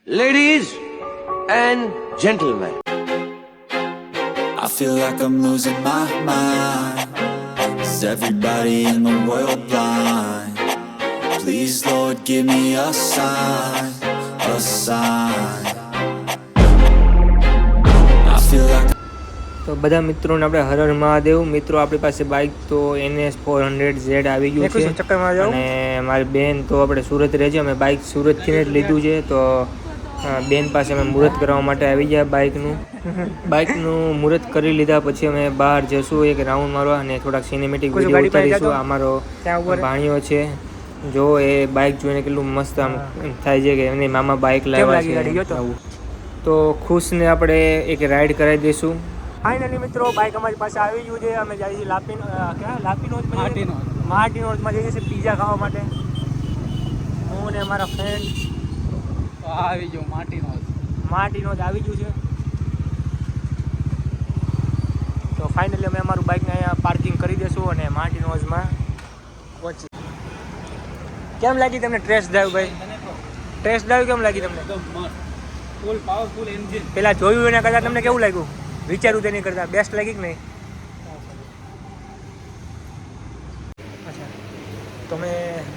Ladies and gentlemen, I feel like I'm losing my mind. Is everybody in the world blind? Please, Lord, give me a sign, a sign. I feel like તો બધા મિત્રોને આપણે હર હર મહાદેવ. મિત્રો આપણી પાસે bike તો NS 400Z આવી ગયું છે અને મારી બેન તો આપણે સુરત રહે છે. અમે બાઇક સુરતથી જ લીધું છે. તો બેન પાસે અમે મુહૂર્ત કરવા માટે આવી ગયા બાઇકનું મુહૂર્ત કરી લીધા પછી અમે બહાર જશું એક રાઉન્ડ મારવા અને થોડાક સિનેમેટિક વિડીયો ઉતારીશું. અમારો ભાણિયો છે, જો એ બાઇક જોઈને કેટલું મસ્ત આમ થાય છે કે એની મામા બાઇક લાવ્યા છે. તો ખુશને આપણે એક રાઈડ કરાવી દઈશું. ફાઇનલી મિત્રો બાઇક અમારી પાસે આવી ગયું છે. અમે જઈએ છીએ માર્ટિનોઝમાં જઈએ છીએ પીઝા ખાવા માટે. હું ને મારા ફ્રેન્ડ આવી ગયો માર્ટિનોઝ આવી ગયું છે. તો ફાઇનલી અમે અમારું બાઇકને અહીંયા પાર્કિંગ કરી દઈશું અને માર્ટિનોઝમાં પહોંચી. કેમ લાગી તમને ટેસ્ટ ડ્રાઈવ ભાઈ? ટેસ્ટ ડ્રાઈવ કેમ લાગી તમને? ફૂલ પાવરફુલ એન્જિન. પેલા જોયું એના કરતાં તમને કેવું લાગ્યું? વિચાર્યું તેની કરતાં બેસ્ટ લાગી કે નહીં? અચ્છા, તો અમે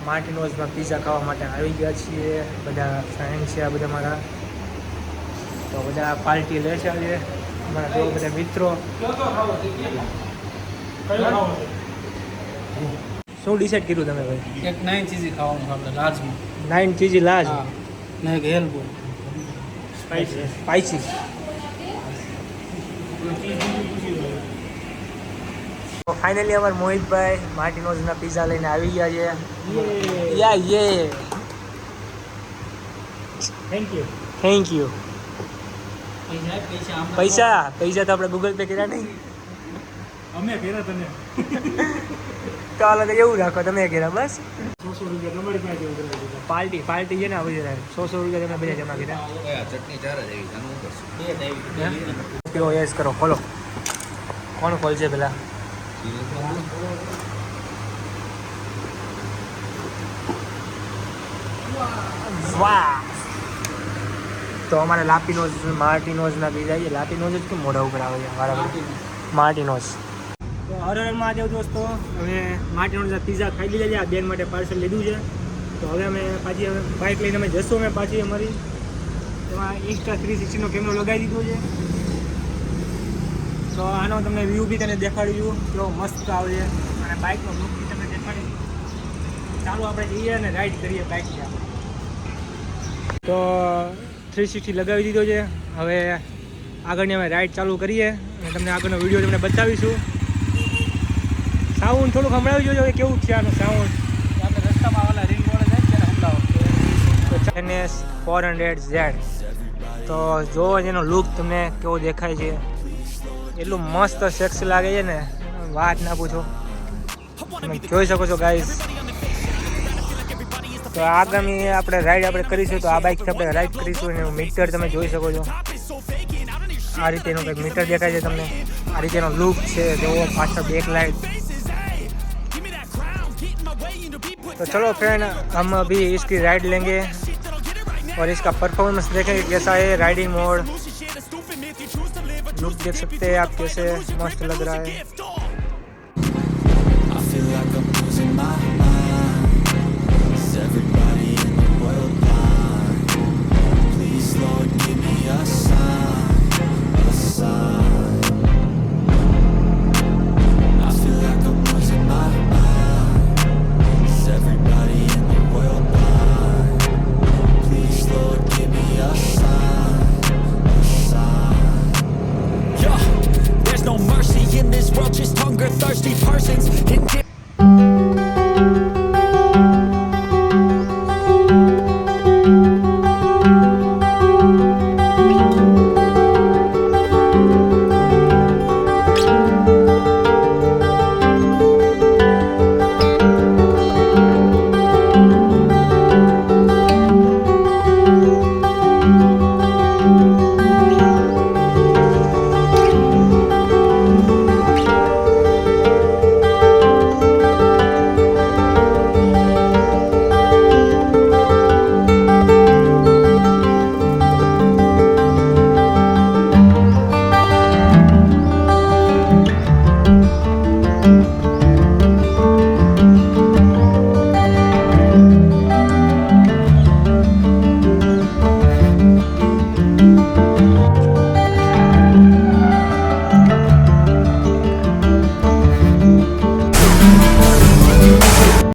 માર્ટિનોઝમાં પીઝા ખાવા માટે આવી ગયા છીએ. બધા ફ્રેન્ડ છે આ બધા મારા. તો બધા પાર્ટી લે છે આજે અમારા જો બધા મિત્રો. શું ડિસાઈડ કર્યું તમે ભાઈ? એક 9 ચીઝી ખાવાનું આપણે લાર્જમાં. 9 ચીઝી લાર્જ ને એક હેલ્પફુલ સ્પાઈસી. ફાઇનલી અમારા મોહિતભાઈ માર્ટિનોઝના પીઝા લઈને આવી ગયા છે. Thank you. પૈસા તો આપણે ગૂગલ પે કર્યા નહીં. અમે કર્યા તને. તો અલગ એવું રાખો તમે કર્યા બસ. 100 રૂપિયા તમારી પાસે પાર્ટી છે ને આ બધા 100 રૂપિયા તમે બધા જમા કર્યા. ચટણી ચાર જ આવી જાનું કરશું. કેવો યસ કરો, ખોલો. કોણ ખોલશે પેલા? વાહ. તો અમારે માર્ટિનોઝના પીઝા છે. લાપીનોઝ જ કેમ મોઢા ઉપર આવે છે મારા? માર્ટિનોઝ. તો હર હર મહાદેવ દોસ્તો, હવે માર્ટિનોઝના પીઝા ખાઈ લીધા છે. આ બેન માટે પાર્સલ લીધું છે. તો હવે અમે પાછી બાઇક લઈને અમે જશું. અમે પાછી અમારી એમાં Insta 360નો કેમેરો લગાવી દીધો છે. તો આનો તમને વ્યૂ બી તને દેખાડ્યું કેવો મસ્ત આવે છે અને બાઇકનો લુક બી તમને દેખાડ્યું. ચાલો આપણે જઈએ અને રાઈડ કરીએ બાઇકની. તો 360 લગાવી દીધો છે. હવે આગળની અમે રાઈડ ચાલુ કરીએ અને તમને આગળનો વિડીયો તમને બતાવીશું. સાઉન્ડ થોડુંક સંભળાવી જોજો કેવું છે આનું સાઉન્ડ. આપણે રસ્તામાં ઓલા રિંગ રોડ જાય ત્યારે સંભળાવો. તો NS 400Z. તો જોવો એનો લુક તમને કેવો દેખાય છે. એટલું મસ્ત સેક્સી લાગે છે ને વાત ના પૂછો. તમે જોઈ શકો છો ગાઈઝ. તો આગામી આપણે રાઈડ આપણે કરીશું. તો આ બાઇકથી આપણે રાઈડ કરીશું અને મીટર તમે જોઈ શકો છો. આ રીતે એનું કંઈક મીટર દેખાય છે તમને. આ રીતે એનો લુક છે. જોવો પાછળ બેક લાઇટ. तो चलो फ्रेंड, हम अभी इसकी राइड लेंगे और इसका परफॉर्मेंस देखेंगे कैसा है. राइडिंग मोड लुक देख सकते हैं आप कैसे मस्त लग रहा है. I feel like I'm